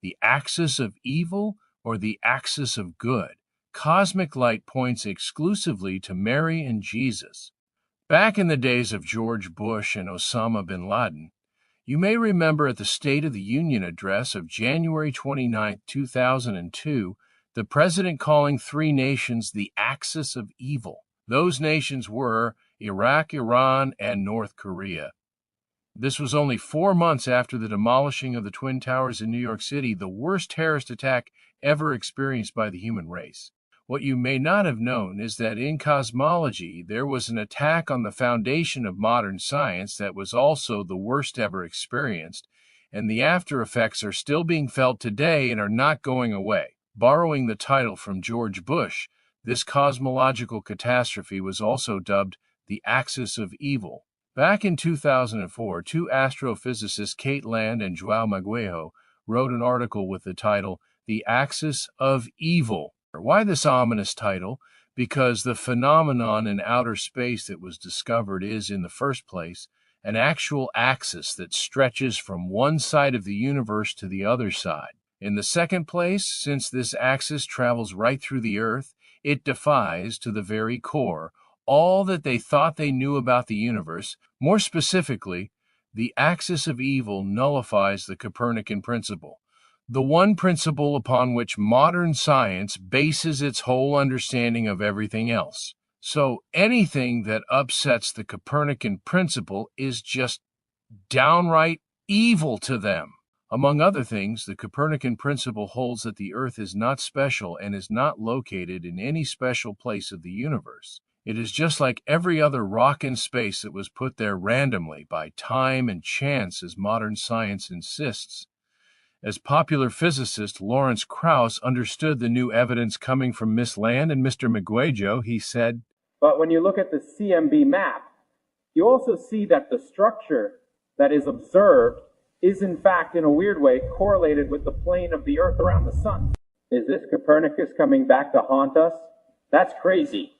the axis of evil or the axis of good? Cosmic light points exclusively to Mary and Jesus. Back in the days of George Bush and Osama bin Laden, you may remember at the State of the Union address of January 29, 2002, the president calling three nations the axis of evil. Those nations were Iraq, Iran, and North Korea. This was only 4 months after the demolishing of the Twin Towers in New York City, the worst terrorist attack ever experienced by the human race. What you may not have known is that in cosmology, there was an attack on the foundation of modern science that was also the worst ever experienced, and the after effects are still being felt today and are not going away. Borrowing the title from George Bush, this cosmological catastrophe was also dubbed the axis of evil. Back in 2004, two astrophysicists, Kate Land and João Maguejo, wrote an article with the title, The Axis of Evil. Why this ominous title? Because the phenomenon in outer space that was discovered is, in the first place, an actual axis that stretches from one side of the universe to the other side. In the second place, since this axis travels right through the Earth, it defies, to the very core, all that they thought they knew about the universe. More specifically, the axis of evil nullifies the Copernican Principle, the one principle upon which modern science bases its whole understanding of everything else. So anything that upsets the Copernican Principle is just downright evil to them. Among other things, the Copernican Principle holds that the Earth is not special and is not located in any special place of the universe. It is just like every other rock in space that was put there randomly by time and chance, as modern science insists. As popular physicist Lawrence Krauss understood the new evidence coming from Miss Land and Mr. Maguejo, he said, "But when you look at the CMB map, you also see that the structure that is observed is in fact, in a weird way, correlated with the plane of the Earth around the sun." Is this Copernicus coming back to haunt us? That's crazy.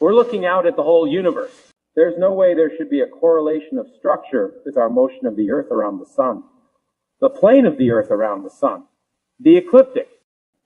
We're looking out at the whole universe. There's no way there should be a correlation of structure with our motion of the Earth around the sun. The plane of the Earth around the sun, the ecliptic,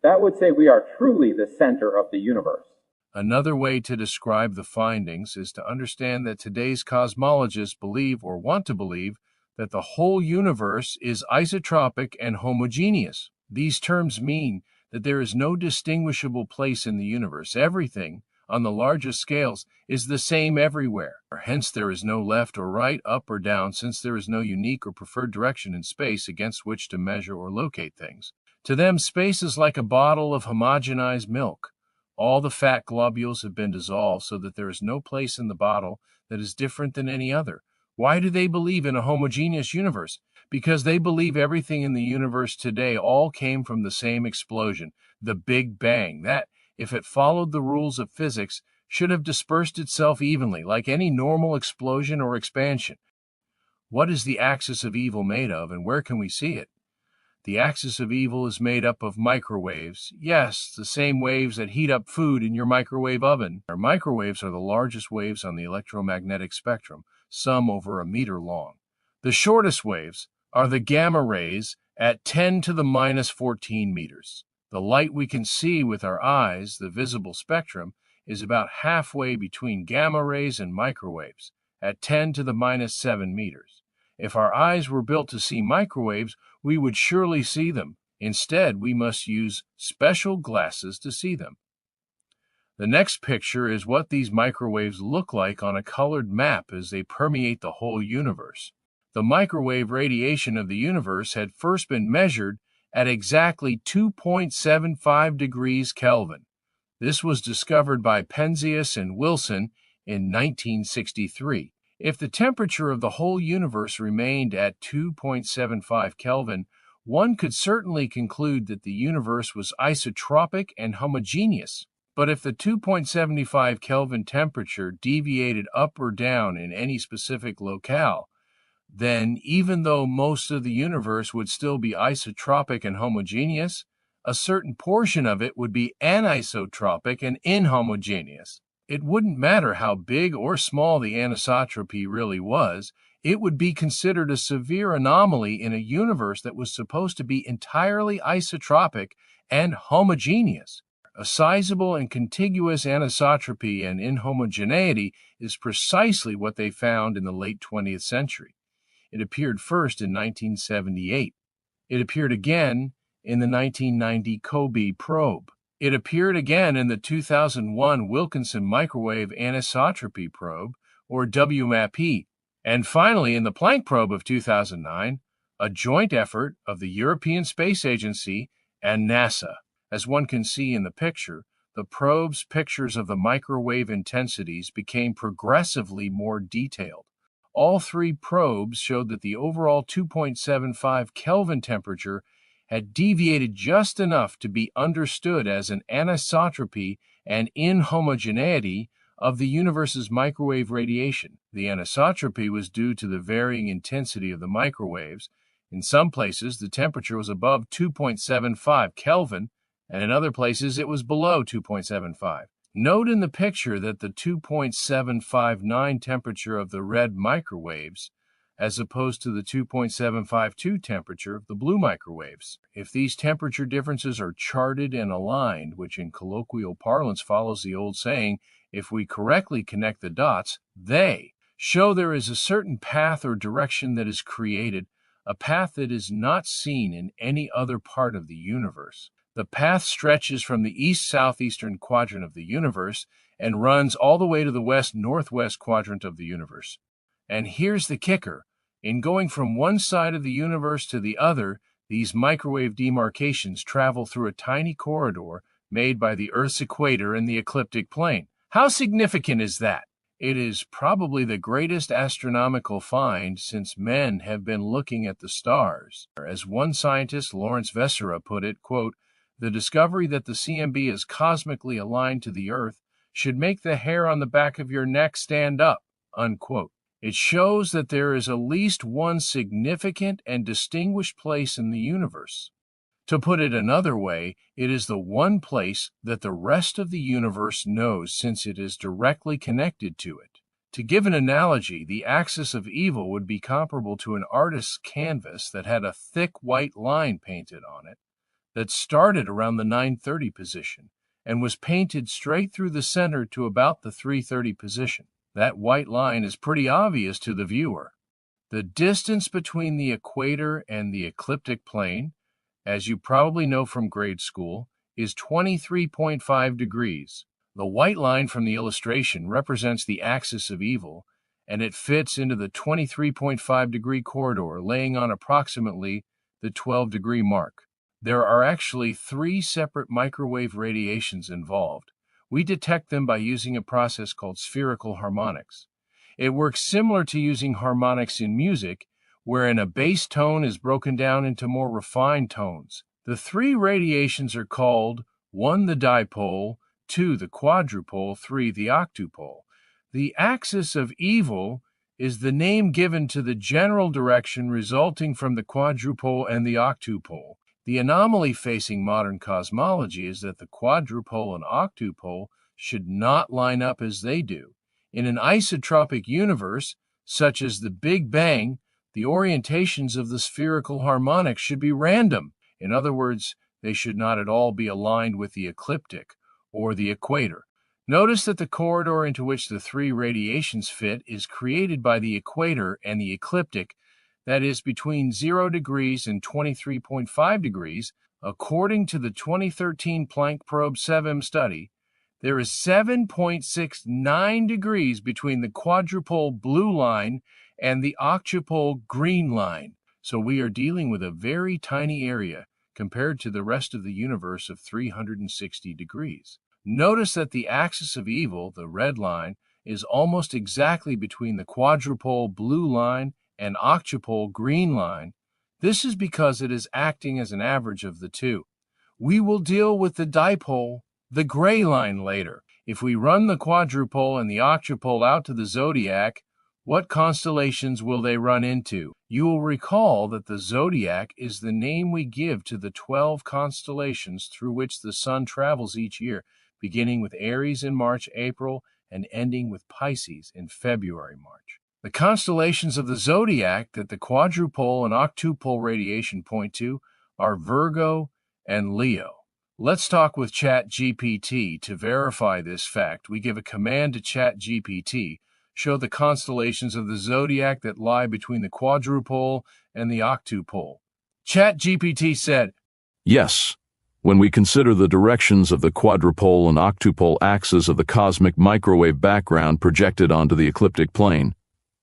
that would say we are truly the center of the universe. Another way to describe the findings is to understand that today's cosmologists believe or want to believe that the whole universe is isotropic and homogeneous. These terms mean that there is no distinguishable place in the universe. Everything, on the largest scales, is the same everywhere. Hence, there is no left or right, up or down, since there is no unique or preferred direction in space against which to measure or locate things. To them, space is like a bottle of homogenized milk. All the fat globules have been dissolved so that there is no place in the bottle that is different than any other. Why do they believe in a homogeneous universe? Because they believe everything in the universe today all came from the same explosion, the Big Bang, that, if it followed the rules of physics, should have dispersed itself evenly, like any normal explosion or expansion. What is the axis of evil made of, and where can we see it? The axis of evil is made up of microwaves. Yes, the same waves that heat up food in your microwave oven. Our microwaves are the largest waves on the electromagnetic spectrum, some over 1 meter long. The shortest waves are the gamma rays at 10 to the minus 14 meters. The light we can see with our eyes, the visible spectrum, is about halfway between gamma rays and microwaves, at 10 to the minus 7 meters. If our eyes were built to see microwaves, we would surely see them. Instead, we must use special glasses to see them. The next picture is what these microwaves look like on a colored map as they permeate the whole universe. The microwave radiation of the universe had first been measured at exactly 2.75 degrees Kelvin. This was discovered by Penzias and Wilson in 1963. If the temperature of the whole universe remained at 2.75 Kelvin, one could certainly conclude that the universe was isotropic and homogeneous. But if the 2.75 Kelvin temperature deviated up or down in any specific locale, then even though most of the universe would still be isotropic and homogeneous, a certain portion of it would be anisotropic and inhomogeneous. It wouldn't matter how big or small the anisotropy really was, It would be considered a severe anomaly in a universe that was supposed to be entirely isotropic and homogeneous. A sizable and contiguous anisotropy and inhomogeneity is precisely what they found in the late 20th century. It appeared first in 1978. It appeared again in the 1990 COBE probe. It appeared again in the 2001 Wilkinson Microwave Anisotropy Probe, or WMAP, and finally in the Planck probe of 2009, a joint effort of the European Space Agency and NASA. As one can see in the picture, the probe's pictures of the microwave intensities became progressively more detailed. All three probes showed that the overall 2.75 Kelvin temperature had deviated just enough to be understood as an anisotropy and inhomogeneity of the universe's microwave radiation. The anisotropy was due to the varying intensity of the microwaves. In some places, the temperature was above 2.75 Kelvin, and in other places it was below 2.75. Note in the picture that the 2.759 temperature of the red microwaves as opposed to the 2.752 temperature of the blue microwaves. If these temperature differences are charted and aligned, which in colloquial parlance follows the old saying, if we correctly connect the dots, they show there is a certain path or direction that is created, a path that is not seen in any other part of the universe. The path stretches from the east-southeastern quadrant of the universe and runs all the way to the west-northwest quadrant of the universe. And here's the kicker. In going from one side of the universe to the other, these microwave demarcations travel through a tiny corridor made by the Earth's equator and the ecliptic plane. How significant is that? It is probably the greatest astronomical find since men have been looking at the stars. As one scientist, Lawrence Vessera, put it, quote, "The discovery that the CMB is cosmically aligned to the Earth should make the hair on the back of your neck stand up," unquote. It shows that there is at least one significant and distinguished place in the universe. To put it another way, it is the one place that the rest of the universe knows since it is directly connected to it. To give an analogy, the axis of evil would be comparable to an artist's canvas that had a thick white line painted on it that started around the 9:30 position and was painted straight through the center to about the 3:30 position. That white line is pretty obvious to the viewer. The distance between the equator and the ecliptic plane, as you probably know from grade school, is 23.5 degrees. The white line from the illustration represents the axis of evil, and it fits into the 23.5 degree corridor, laying on approximately the 12-degree mark. There are actually 3 separate microwave radiations involved. We detect them by using a process called spherical harmonics. It works similar to using harmonics in music, wherein a bass tone is broken down into more refined tones. The 3 radiations are called 1 the dipole, 2 the quadrupole, 3 the octupole. The axis of evil is the name given to the general direction resulting from the quadrupole and the octupole. The anomaly facing modern cosmology is that the quadrupole and octupole should not line up as they do. In an isotropic universe, such as the Big Bang, the orientations of the spherical harmonics should be random. In other words, they should not at all be aligned with the ecliptic or the equator. Notice that the corridor into which the 3 radiations fit is created by the equator and the ecliptic, that is between 0 degrees and 23.5 degrees. According to the 2013 Planck probe 7 study, there is 7.69 degrees between the quadrupole blue line and the octupole green line. So we are dealing with a very tiny area compared to the rest of the universe of 360 degrees. Notice that the axis of evil, the red line, is almost exactly between the quadrupole blue line and octupole green line. This is because it is acting as an average of the two. We will deal with the dipole, the gray line, later. If we run the quadrupole and the octupole out to the zodiac, what constellations will they run into? You will recall that the zodiac is the name we give to the 12 constellations through which the sun travels each year, beginning with Aries in March, April, and ending with Pisces in February, March. The constellations of the zodiac that the quadrupole and octupole radiation point to are Virgo and Leo. Let's talk with ChatGPT to verify this fact. We give a command to ChatGPT, show the constellations of the zodiac that lie between the quadrupole and the octupole. ChatGPT said, Yes. When we consider the directions of the quadrupole and octupole axes of the cosmic microwave background projected onto the ecliptic plane,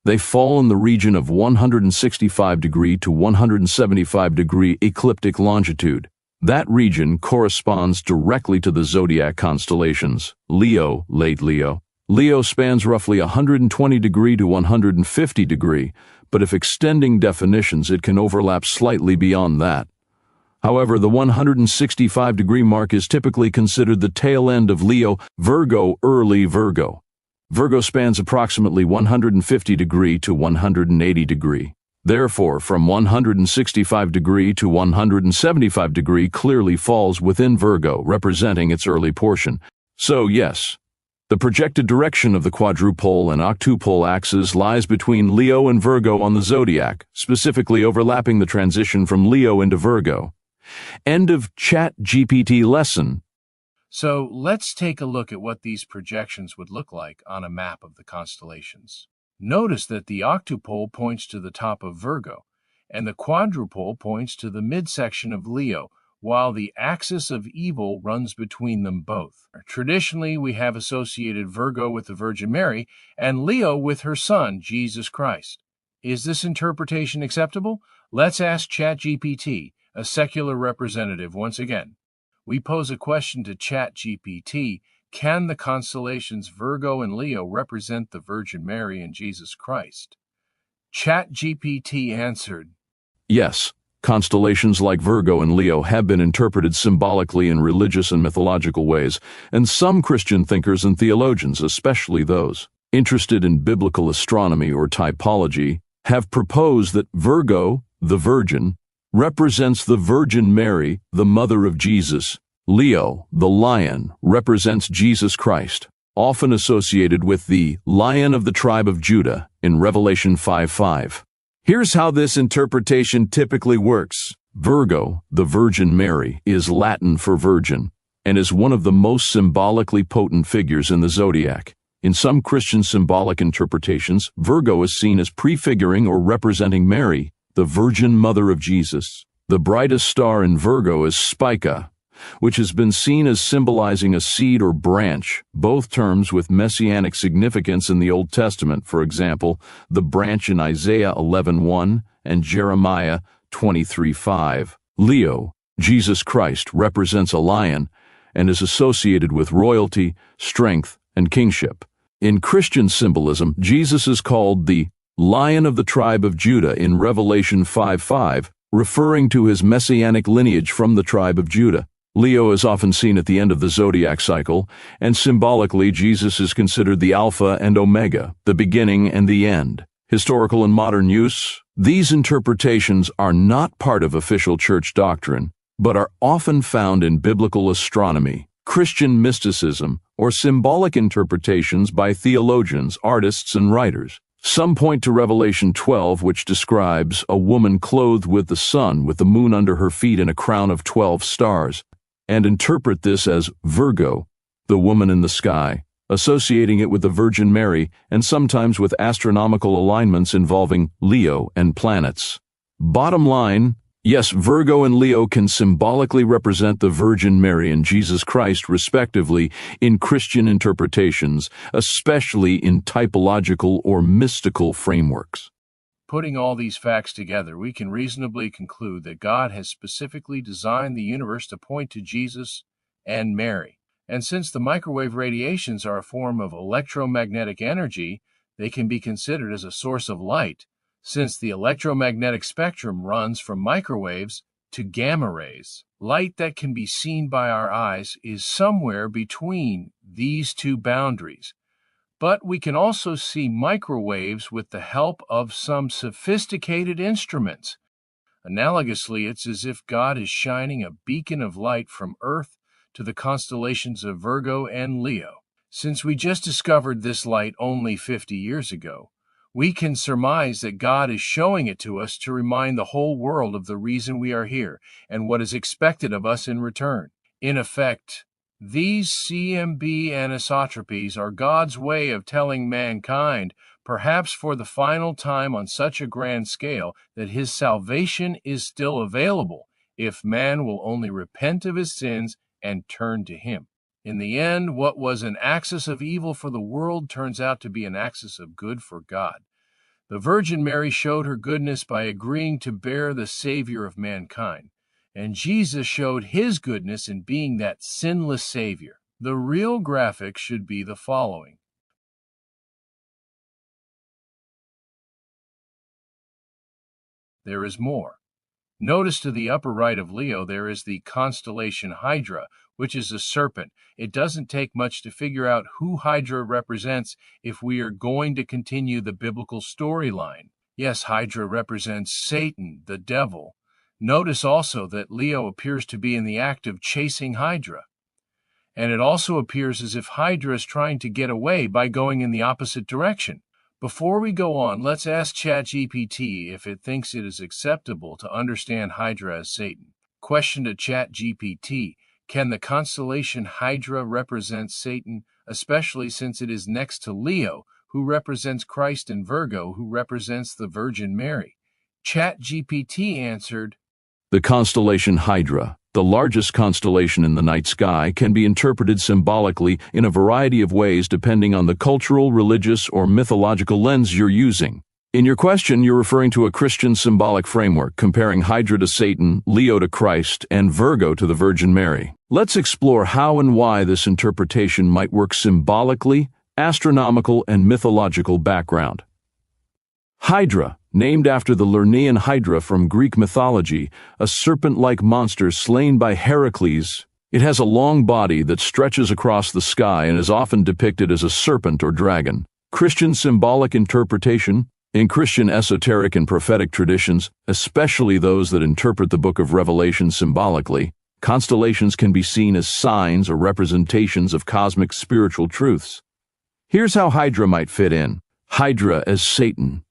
they fall in the region of 165 degree to 175 degree ecliptic longitude. That region corresponds directly to the zodiac constellations. Leo, late Leo. Leo spans roughly 120 degree to 150 degree, but if extending definitions, it can overlap slightly beyond that. However, the 165 degree mark is typically considered the tail end of Leo, Virgo, early Virgo. Virgo spans approximately 150 degree to 180 degree. Therefore, from 165 degree to 175 degree clearly falls within Virgo, representing its early portion. So, yes, the projected direction of the quadrupole and octupole axes lies between Leo and Virgo on the zodiac, specifically overlapping the transition from Leo into Virgo. End of ChatGPT lesson. So let's take a look at what these projections would look like on a map of the constellations. Notice that the octupole points to the top of Virgo, and the quadrupole points to the midsection of Leo, while the axis of evil runs between them both. Traditionally, we have associated Virgo with the Virgin Mary and Leo with her son, Jesus Christ. Is this interpretation acceptable? Let's ask ChatGPT, a secular representative, once again. We pose a question to ChatGPT. Can the constellations Virgo and Leo represent the Virgin Mary and Jesus Christ? ChatGPT answered, Yes, constellations like Virgo and Leo have been interpreted symbolically in religious and mythological ways, and some Christian thinkers and theologians, especially those interested in biblical astronomy or typology, have proposed that Virgo, the Virgin, represents the Virgin Mary, the mother of Jesus. Leo, the lion, represents Jesus Christ, often associated with the Lion of the tribe of Judah in Revelation 5:5. Here's how this interpretation typically works. Virgo, the Virgin Mary, is Latin for virgin, and is one of the most symbolically potent figures in the zodiac. In some Christian symbolic interpretations, Virgo is seen as prefiguring or representing Mary, the Virgin Mother of Jesus. The brightest star in Virgo is Spica, which has been seen as symbolizing a seed or branch, both terms with messianic significance in the Old Testament, for example, the branch in Isaiah 11:1 and Jeremiah 23:5. Leo, Jesus Christ, represents a lion and is associated with royalty, strength, and kingship. In Christian symbolism, Jesus is called the Lion of the tribe of Judah in Revelation 5:5, referring to his messianic lineage from the tribe of Judah. Leo is often seen at the end of the zodiac cycle, and symbolically Jesus is considered the Alpha and Omega, the beginning and the end. Historical and modern use, these interpretations are not part of official church doctrine, but are often found in biblical astronomy, Christian mysticism, or symbolic interpretations by theologians, artists, and writers. Some point to Revelation 12, which describes a woman clothed with the sun, with the moon under her feet and a crown of 12 stars, and interpret this as Virgo, the woman in the sky, associating it with the Virgin Mary and sometimes with astronomical alignments involving Leo and planets. Bottom line, yes, Virgo and Leo can symbolically represent the Virgin Mary and Jesus Christ, respectively, in Christian interpretations, especially in typological or mystical frameworks. Putting all these facts together, we can reasonably conclude that God has specifically designed the universe to point to Jesus and Mary. And since the microwave radiations are a form of electromagnetic energy, they can be considered as a source of light, since the electromagnetic spectrum runs from microwaves to gamma rays. Light that can be seen by our eyes is somewhere between these two boundaries. But we can also see microwaves with the help of some sophisticated instruments. Analogously, it's as if God is shining a beacon of light from Earth to the constellations of Virgo and Leo. Since we just discovered this light only 50 years ago, We can surmise that God is showing it to us to remind the whole world of the reason we are here and what is expected of us in return. In effect, these CMB anisotropies are God's way of telling mankind, perhaps for the final time on such a grand scale, that his salvation is still available if man will only repent of his sins and turn to him. In the end, what was an axis of evil for the world turns out to be an axis of good for God. The Virgin Mary showed her goodness by agreeing to bear the Savior of mankind, and Jesus showed his goodness in being that sinless Savior. The real graphic should be the following. There is more. Notice to the upper right of Leo there is the constellation Hydra, which is a serpent. It doesn't take much to figure out who Hydra represents if we are going to continue the biblical storyline. Yes, Hydra represents Satan, the devil. Notice also that Leo appears to be in the act of chasing Hydra. And it also appears as if Hydra is trying to get away by going in the opposite direction. Before we go on, let's ask ChatGPT if it thinks it is acceptable to understand Hydra as Satan. Question to ChatGPT: can the constellation Hydra represent Satan, especially since it is next to Leo, who represents Christ, and Virgo, who represents the Virgin Mary? ChatGPT answered, The constellation Hydra, the largest constellation in the night sky, can be interpreted symbolically in a variety of ways depending on the cultural, religious, or mythological lens you're using. In your question, you're referring to a Christian symbolic framework comparing Hydra to Satan, Leo to Christ, and Virgo to the Virgin Mary. Let's explore how and why this interpretation might work symbolically, astronomical, and mythological background. Hydra, named after the Lernaean Hydra from Greek mythology, a serpent-like monster slain by Heracles. It has a long body that stretches across the sky and is often depicted as a serpent or dragon. Christian symbolic interpretation. In Christian esoteric and prophetic traditions, especially those that interpret the book of Revelation symbolically, constellations can be seen as signs or representations of cosmic spiritual truths. Here's how Hydra might fit in. Hydra as Satan.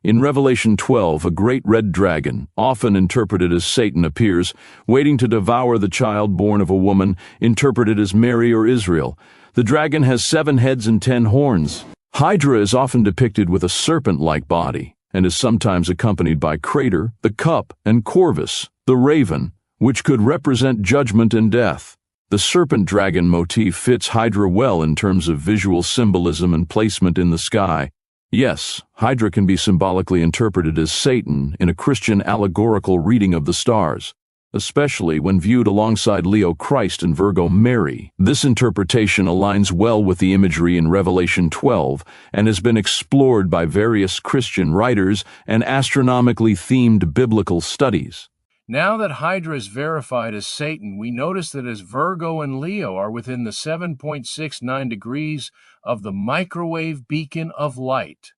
In Revelation 12, a great red dragon, often interpreted as Satan, appears, waiting to devour the child born of a woman, interpreted as Mary or Israel. The dragon has 7 heads and 10 horns. Hydra is often depicted with a serpent-like body, and is sometimes accompanied by Crater, the cup, and Corvus, the raven, which could represent judgment and death. The serpent-dragon motif fits Hydra well in terms of visual symbolism and placement in the sky. Yes, Hydra can be symbolically interpreted as Satan in a Christian allegorical reading of the stars, especially when viewed alongside Leo Christ and Virgo Mary. This interpretation aligns well with the imagery in Revelation 12 and has been explored by various Christian writers and astronomically themed biblical studies. Now that Hydra is verified as Satan, we notice that as Virgo and Leo are within the 7.69 degrees of the microwave beacon of light.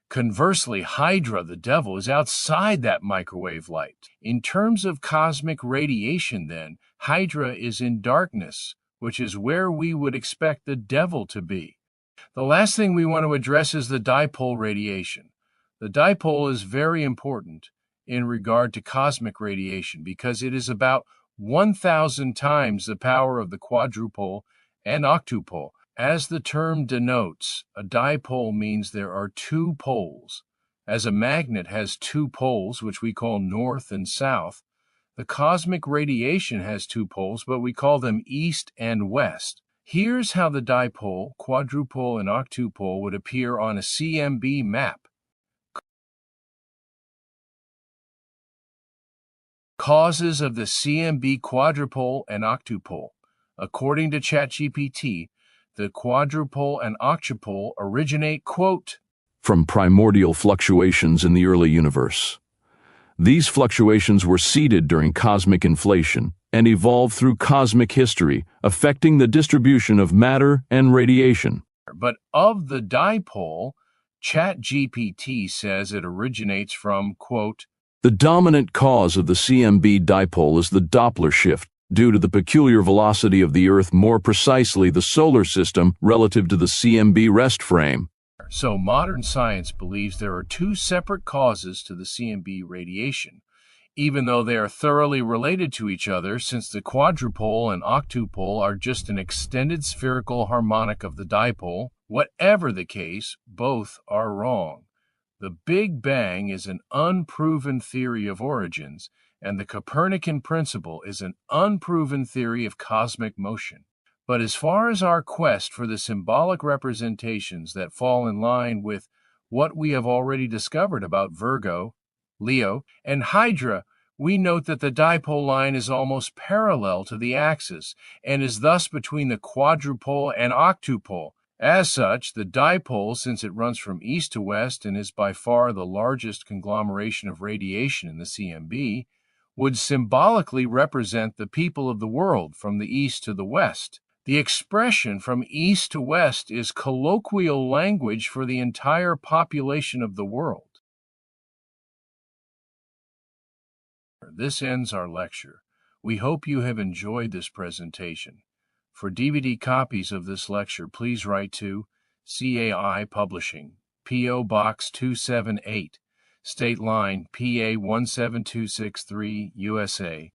Conversely, Hydra, the devil, is outside that microwave light. In terms of cosmic radiation, then, Hydra is in darkness, which is where we would expect the devil to be. The last thing we want to address is the dipole radiation. The dipole is very important in regard to cosmic radiation because it is about 1,000 times the power of the quadrupole and octupole. As the term denotes, a dipole means there are 2 poles. As a magnet has 2 poles, which we call north and south, the cosmic radiation has 2 poles, but we call them east and west. Here's how the dipole, quadrupole, and octupole would appear on a CMB map. Causes of the CMB quadrupole and octupole. According to ChatGPT, the quadrupole and octupole originate, quote, from primordial fluctuations in the early universe. These fluctuations were seeded during cosmic inflation and evolved through cosmic history, affecting the distribution of matter and radiation. But of the dipole, ChatGPT says it originates from, quote, the dominant cause of the CMB dipole is the Doppler shift, due to the peculiar velocity of the Earth, more precisely the solar system, relative to the CMB rest frame. are. So modern science believes there are two separate causes to the CMB radiation, even though they are thoroughly related to each other, since the quadrupole and octupole are just an extended spherical harmonic of the dipole. Whatever the case, both are wrong. The Big Bang is an unproven theory of origins, and the Copernican Principle is an unproven theory of cosmic motion. But as far as our quest for the symbolic representations that fall in line with what we have already discovered about Virgo, Leo, and Hydra, we note that the dipole line is almost parallel to the axis and is thus between the quadrupole and octupole. As such, the dipole, since it runs from east to west and is by far the largest conglomeration of radiation in the CMB, would symbolically represent the people of the world from the east to the west. The expression from east to west is colloquial language for the entire population of the world. This ends our lecture. We hope you have enjoyed this presentation. For DVD copies of this lecture, please write to CAI Publishing, P.O. Box 278, State Line, PA 17263, USA,